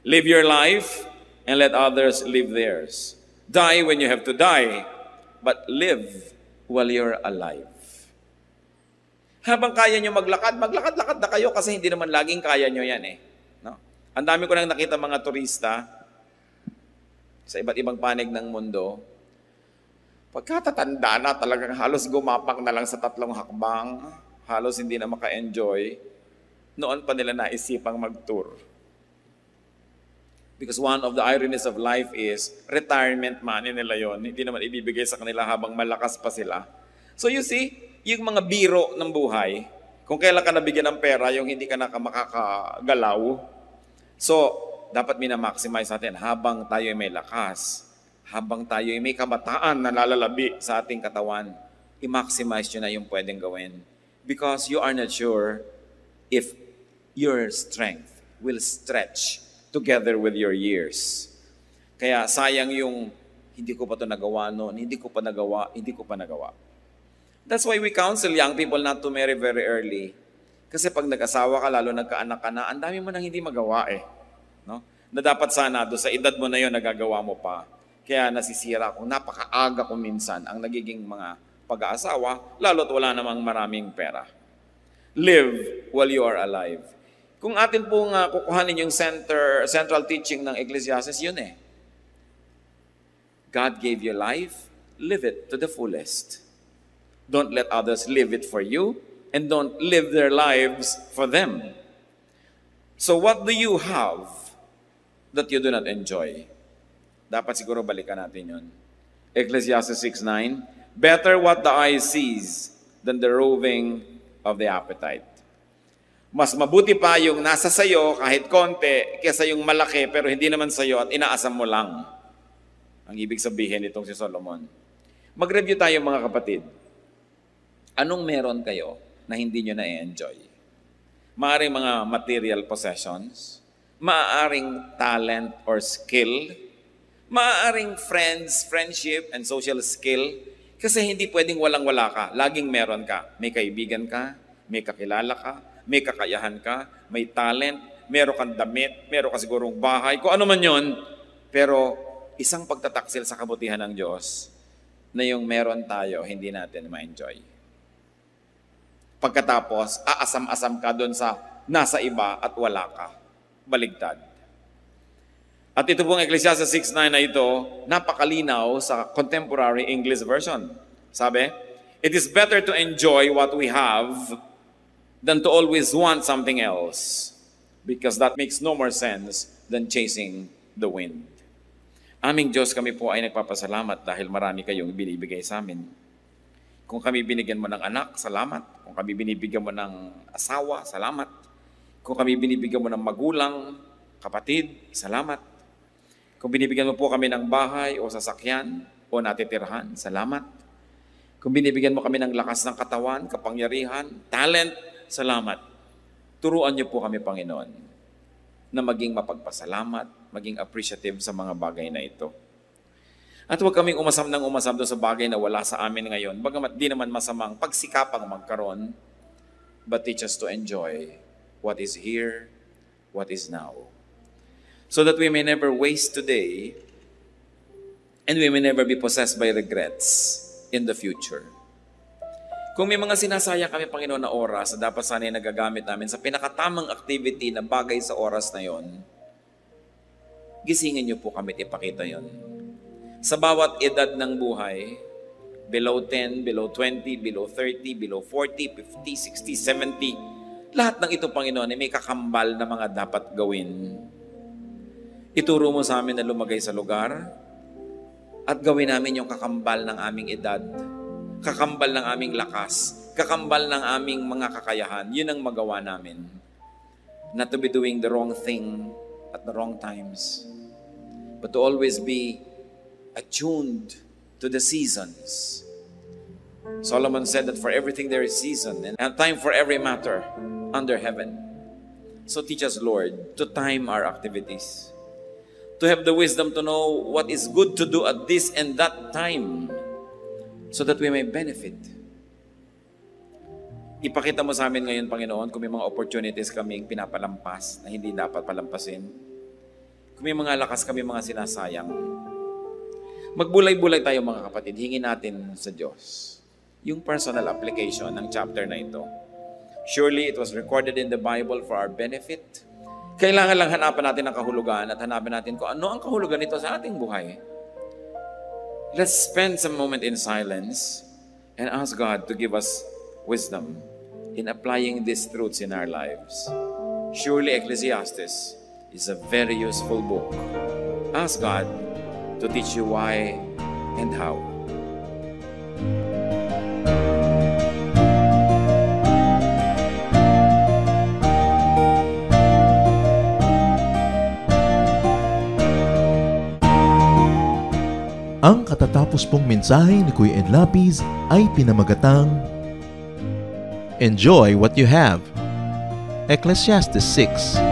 Live your life and let others live theirs. Die when you have to die, but live while you're alive. Habang kaya nyo maglakad, maglakad-lakad na kayo kasi hindi naman laging kaya nyo yan eh. No? Ang dami ko nang nakita mga turista sa iba't ibang panig ng mundo. Pagkatatanda na, talagang halos gumapak na lang sa 3 hakbang, halos hindi na maka-enjoy, noon pa nila naisipang mag-tour. Because one of the ironies of life is, retirement money nila yon, hindi naman ibibigay sa kanila habang malakas pa sila. So you see, yung mga biro ng buhay, kung kailan ka nabigyan ng pera, yung hindi ka na makakagalaw, so dapat minamaximize natin habang tayo may lakas, habang tayo may kamataan na lalalabi sa ating katawan, i-maximize nyo na yung pwedeng gawin. Because you are not sure if your strength will stretch together with your years. Kaya sayang yung, hindi ko pa ito nagawa noon, hindi ko pa nagawa. That's why we counsel young people not to marry very early. Kasi pag nag-asawa ka, lalo nagkaanak ka na, ang dami mo nang hindi magawa eh. No? Na dapat sana, do sa edad mo na yon nagagawa mo pa. Kaya nasisira kung napakaaga kung minsan ang nagiging mga pag-aasawa, lalo't wala namang maraming pera. Live while you are alive. Kung atin pong kukuhanin yung central teaching ng Ecclesiastes, yun eh. God gave you life, live it to the fullest. Don't let others live it for you, and don't live their lives for them. So what do you have that you do not enjoy? Dapat siguro balikan natin yun. Ecclesiastes 6:9, better what the eye sees than the roving of the appetite. Mas mabuti pa yung nasa sayo kahit konti kaysa yung malaki pero hindi naman sayo at inaasam mo lang. Ang ibig sabihin nitong si Solomon. Mag-review tayo mga kapatid. Anong meron kayo na hindi nyo na-enjoy? Maaring mga material possessions, maaaring talent or skill, maaaring friends, friendship, and social skill, kasi hindi pwedeng walang-wala ka. Laging meron ka. May kaibigan ka, may kakilala ka, may kakayahan ka, may talent, meron kang damit, meron ka sigurong bahay, kung ano man yon. Pero isang pagtataksil sa kabutihan ng Diyos na yung meron tayo, hindi natin ma-enjoy. Pagkatapos, aasam-asam ka doon sa nasa iba at wala ka. Baligtad. At ito pong Ecclesiastes 6:9 na ito, napakalinaw sa contemporary English version. Sabi, it is better to enjoy what we have than to always want something else, because that makes no more sense than chasing the wind. Aming Diyos, kami po ay nagpapasalamat dahil marami kayong binibigay sa amin. Kung kami binigyan mo ng anak, salamat. Kung kami binibigyan mo ng asawa, salamat. Kung kami binibigyan mo ng magulang, kapatid, salamat. Kung binibigyan mo po kami ng bahay o sasakyan o natitirhan, salamat. Kung binibigyan mo kami ng lakas ng katawan, kapangyarihan, talent, salamat. Turuan niyo po kami, Panginoon, na maging mapagpasalamat, maging appreciative sa mga bagay na ito. At huwag kaming umasam doon sa bagay na wala sa amin ngayon. Bagamat di naman masamang pagsikapang magkaroon, but teach us to enjoy what is here, what is now. So that we may never waste today and we may never be possessed by regrets in the future. Kung may mga sinasaya kami, Panginoon, na oras na dapat sana'y nagagamit namin sa pinakatamang activity na bagay sa oras na yon, gisingin niyo po kami at ipakita yon. Sa bawat edad ng buhay, below 10, below 20, below 30, below 40, 50, 60, 70, lahat ng ito, Panginoon, ay may kakambal na mga dapat gawin. Ituro mo sa amin na lumagay sa lugar at gawin namin yung kakambal ng aming edad, kakambal ng aming lakas, kakambal ng aming mga kakayahan. Yun ang magawa namin. Not to be doing the wrong thing at the wrong times, but to always be attuned to the seasons. Solomon said that for everything there is season and a time for every matter under heaven. So teach us, Lord, to time our activities, to have the wisdom to know what is good to do at this and that time, so that we may benefit. Ipakita mo sa amin ngayon, Panginoon, kung may mga opportunities kaming pinapalampas na hindi dapat palampasin. Kung may mga lakas kami mga sinasayang. Magbulay-bulay tayo mga kapatid, hingin natin sa Diyos yung personal application ng chapter na ito. Surely it was recorded in the Bible for our benefit. Kailangan lang hanapan natin ang kahulugan at hanapin natin kung ano ang kahulugan nito sa ating buhay. Let's spend some moment in silence and ask God to give us wisdom in applying these truths in our lives. Surely Ecclesiastes is a very useful book. Ask God to teach you why and how. Ang katatapos pong mensahe ni Kuya Ed Lapiz ay pinamagatang Enjoy what you have. Ecclesiastes 6.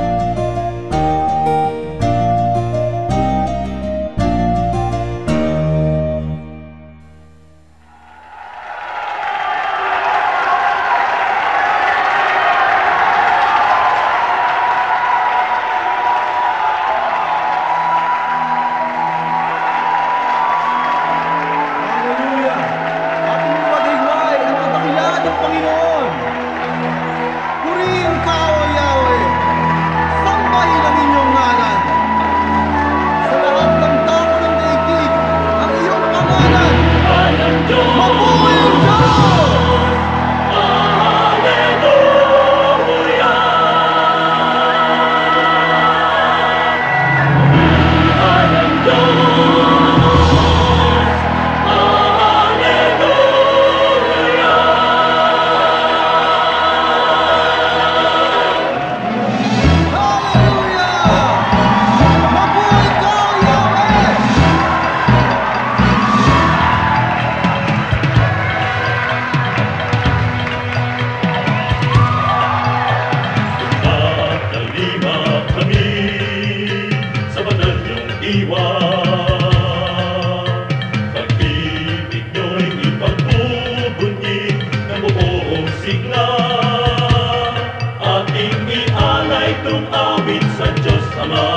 bagong awit sa Diyos Ama,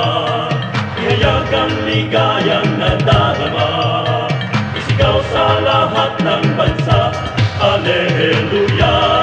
ihayag ang ligayang nadarama, isigaw sa lahat ng bansa, Alleluia!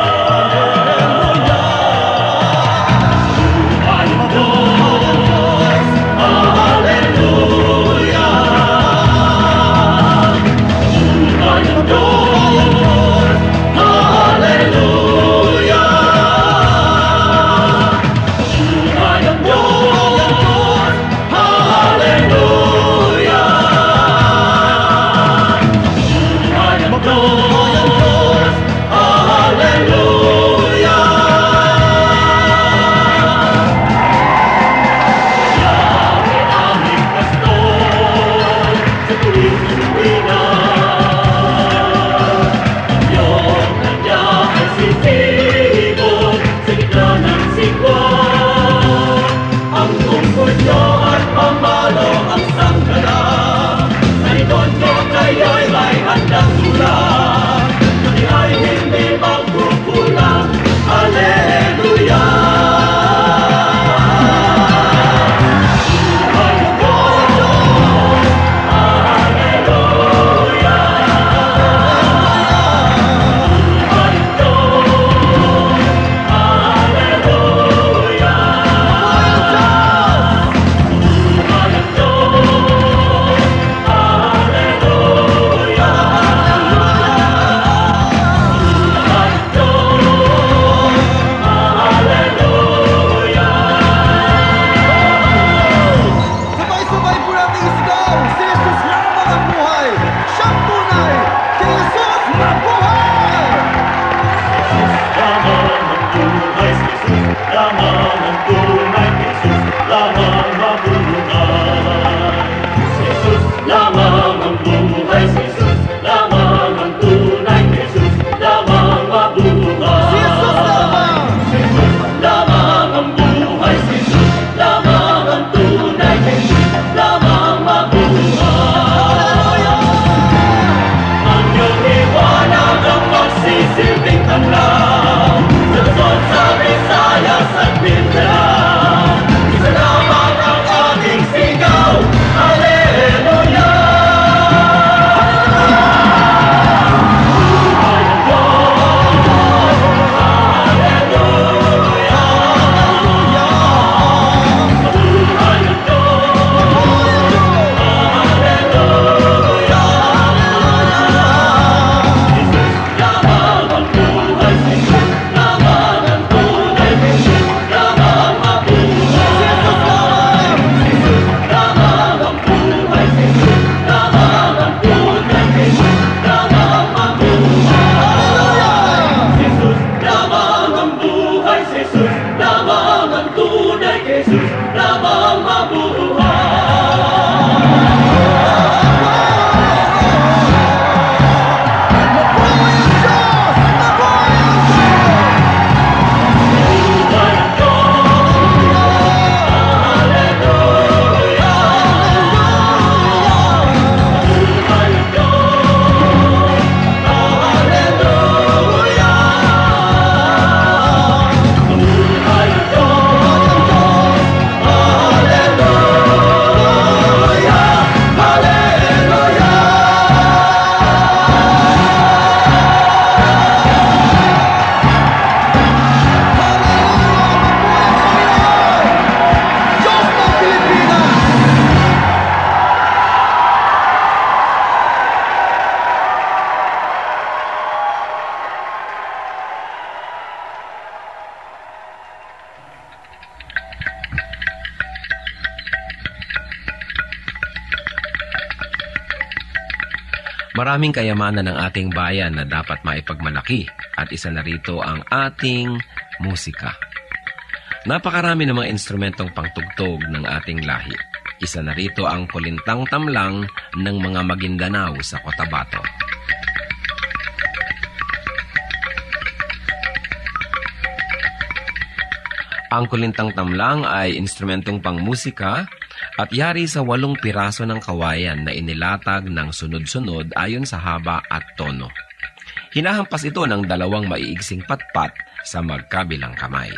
Maraming kayamanan ng ating bayan na dapat maipagmalaki at isa na rito ang ating musika. Napakarami ng mga instrumentong pangtugtog ng ating lahi. Isa na rito ang kulintang tamlang ng mga Maguindanao sa Cotabato. Ang kulintang tamlang ay instrumentong pangmusika at yari sa 8 piraso ng kawayan na inilatag ng sunod-sunod ayon sa haba at tono. Hinahampas ito ng 2 maiigsing patpat sa magkabilang kamay.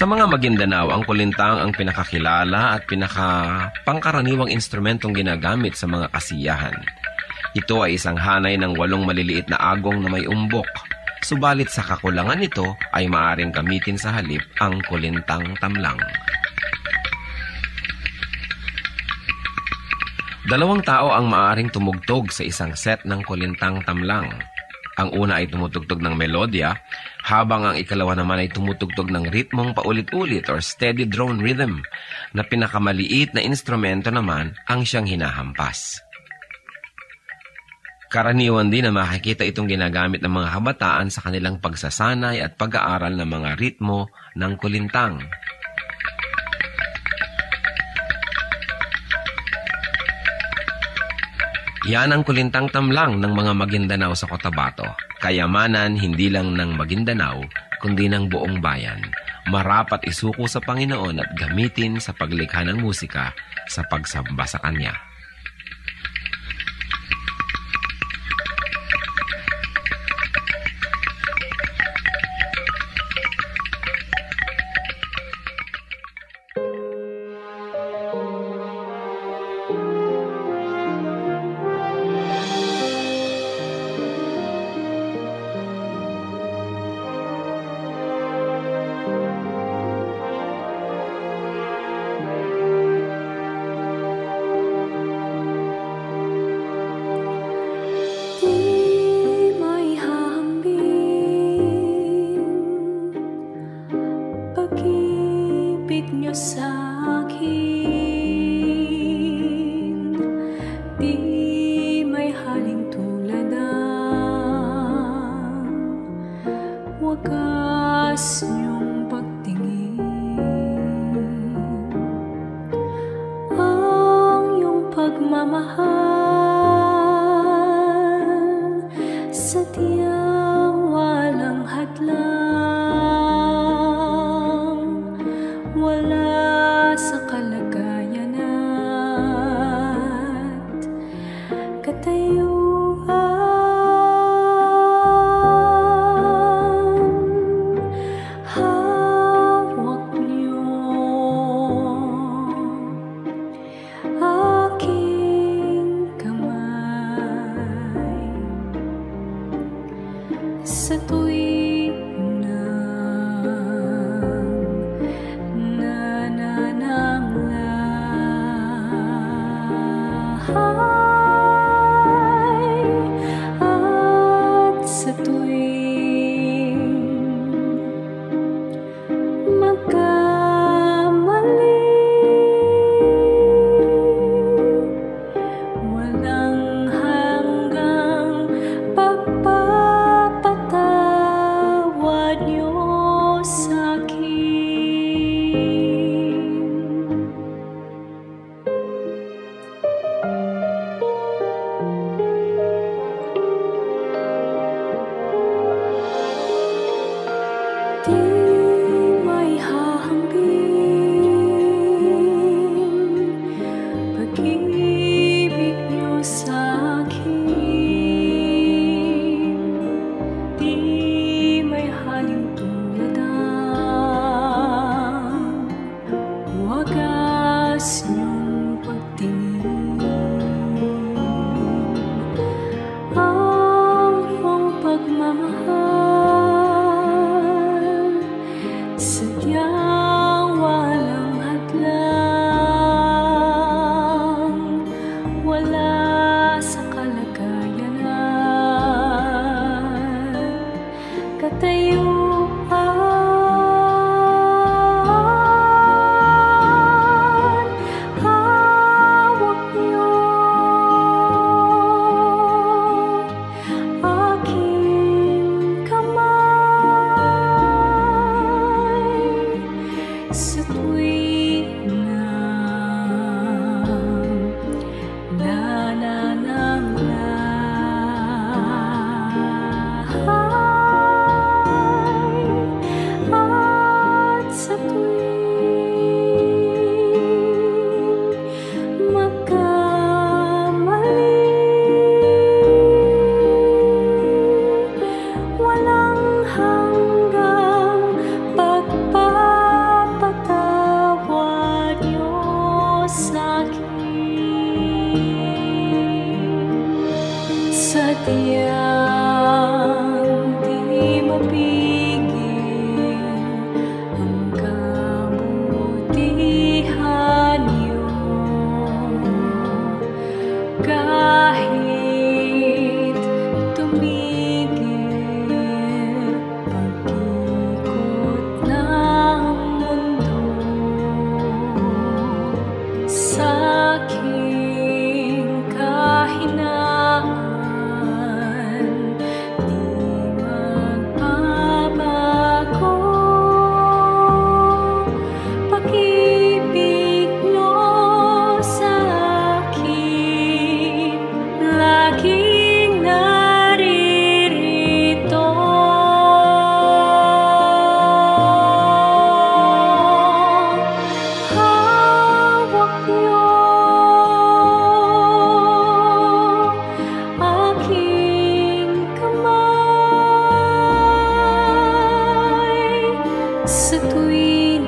Sa mga Maguindanao, ang kulintang ang pinakakilala at pinakapangkaraniwang instrumentong ginagamit sa mga kasiyahan. Ito ay isang hanay ng 8 maliliit na agong na may umbok. Subalit sa kakulangan nito ay maaring gamitin sa halip ang kulintang tamlang. 2 tao ang maaring tumugtog sa isang set ng kulintang tamlang. Ang una ay tumutugtog ng melodya, habang ang ikalawa naman ay tumutugtog ng ritmong paulit-ulit or steady drone rhythm, na pinakamaliit na instrumento naman ang siyang hinahampas. Karaniwan din na makikita itong ginagamit ng mga kabataan sa kanilang pagsasanay at pag-aaral ng mga ritmo ng kulintang. Yan ang kulintang tamlang ng mga Maguindanao sa Cotabato. Kayamanan hindi lang ng Maguindanao, kundi ng buong bayan. Marapat isuko sa Panginoon at gamitin sa paglikha ng musika sa pagsamba sa Kanya. sa tuwing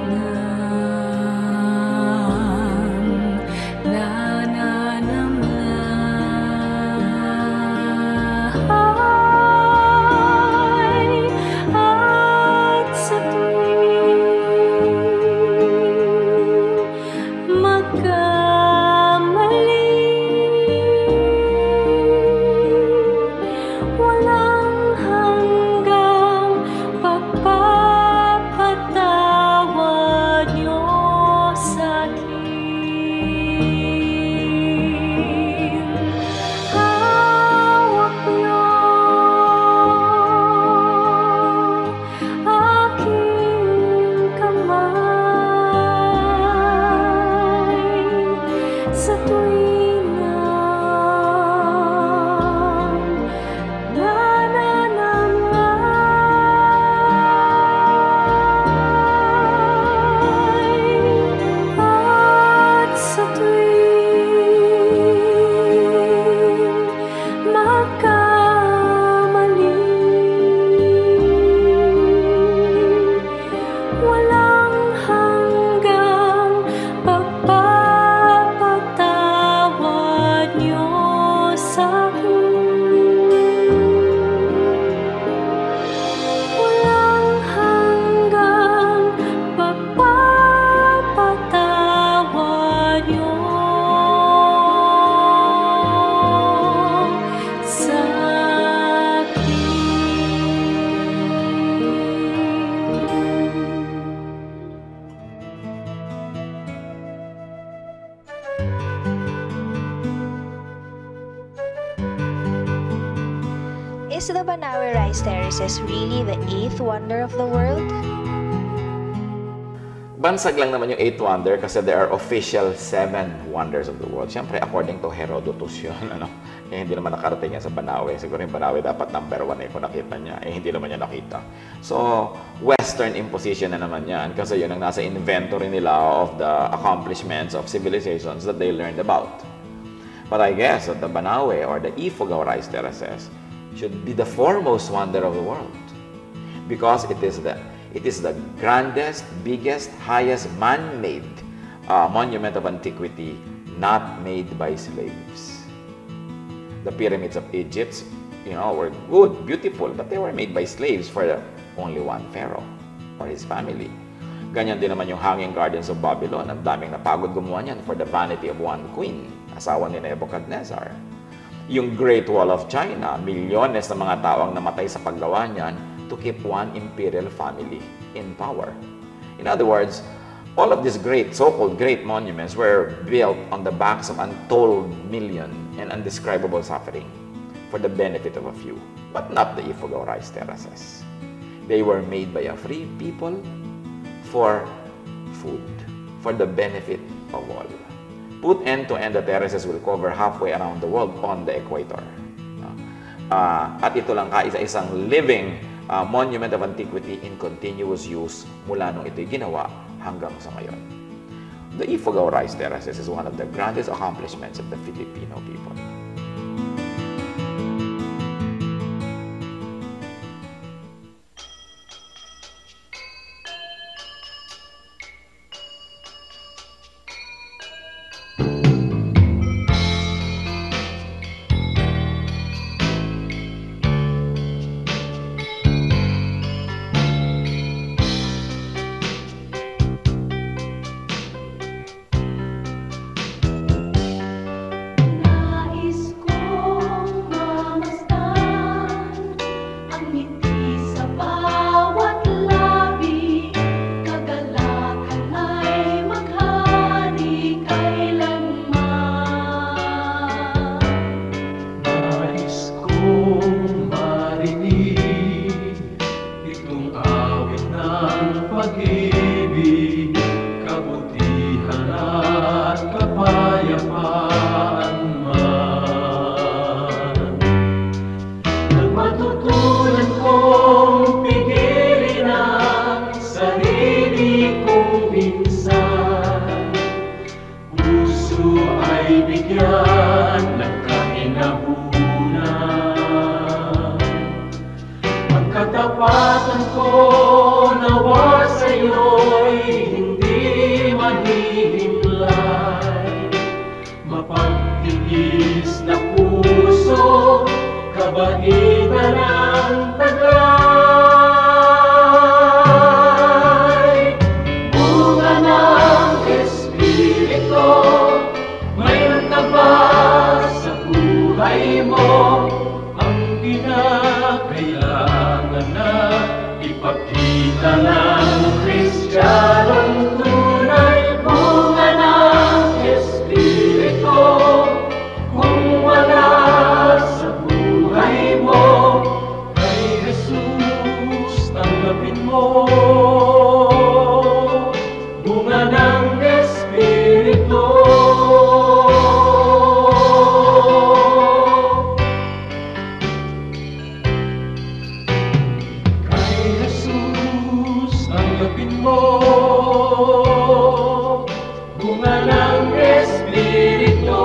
Is the Banawe Rice Terraces really the 8th wonder of the world? Bansag lang naman yung 8th wonder kasi there are official 7 wonders of the world. Siyempre, according to Herodotus yun, ano? Eh, hindi naman nakarating yan sa Banawe. Siguro yung Banawe dapat number 1 eh kung nakita niya. Eh, hindi naman niya nakita. So, Western imposition na naman yan kasi yun ang nasa inventory nila of the accomplishments of civilizations that they learned about. But I guess that the Banawe or the Ifugao Rice Terraces should be the foremost wonder of the world because it is the grandest, biggest, highest man-made monument of antiquity not made by slaves. The pyramids of Egypt, were good, beautiful, but they were made by slaves for only one pharaoh or his family. Ganyan din naman yung Hanging Gardens of Babylon. Ang daming napagod gumawa niyan for the vanity of one queen, asawa ni Nebuchadnezzar. Yung Great Wall of China, milyones na mga tao ang namatay sa paggawa niyan to keep one imperial family in power. In other words, all of these so-called great monuments were built on the backs of untold million and undescribable suffering for the benefit of a few, but not the Ifugao Rice Terraces. They were made by a free people for food, for the benefit of all. Put end to end, the terraces will cover halfway around the world on the equator. At ito lang kaisa-isang living monument of antiquity in continuous use mula nung ito'y ginawa hanggang sa ngayon. The Ifugao Rice Terraces is one of the grandest accomplishments of the Filipino people. Katapatan ko nawa sa'yo. Ipakita ng Kristiyanong tunay, bunga ng Espiritu. Kung wala sa buhay mo, kay Jesus tanggapin mo. Bunga ng Espiritu. Bunga ng Espiritu.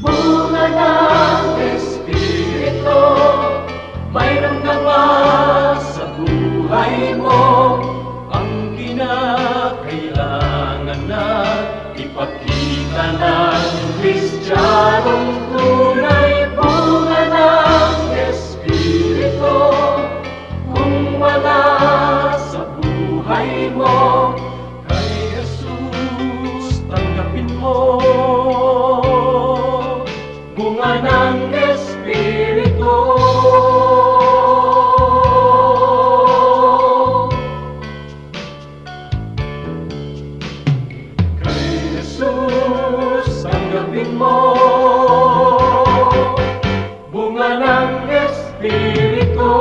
Bunga ng Espiritu, mayroon ka ba sa buhay mo ang kinakailangan na ipakita ng Kristiyanong tunay, bunga ng Espiritu. Kung wala sa buhay mo, kay Jesus tanggapin mo. Bunga ng Espiritu. Kay Jesus tanggapin mo. Bunga ng Espiritu.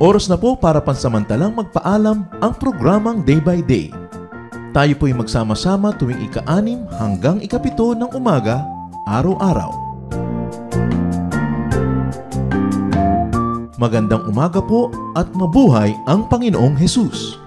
Oras na po para pansamantalang magpaalam ang programang Day by Day. Tayo po'y magsama-sama tuwing ika-6 hanggang ika-7 ng umaga, araw-araw. Magandang umaga po at mabuhay ang Panginoong Hesus!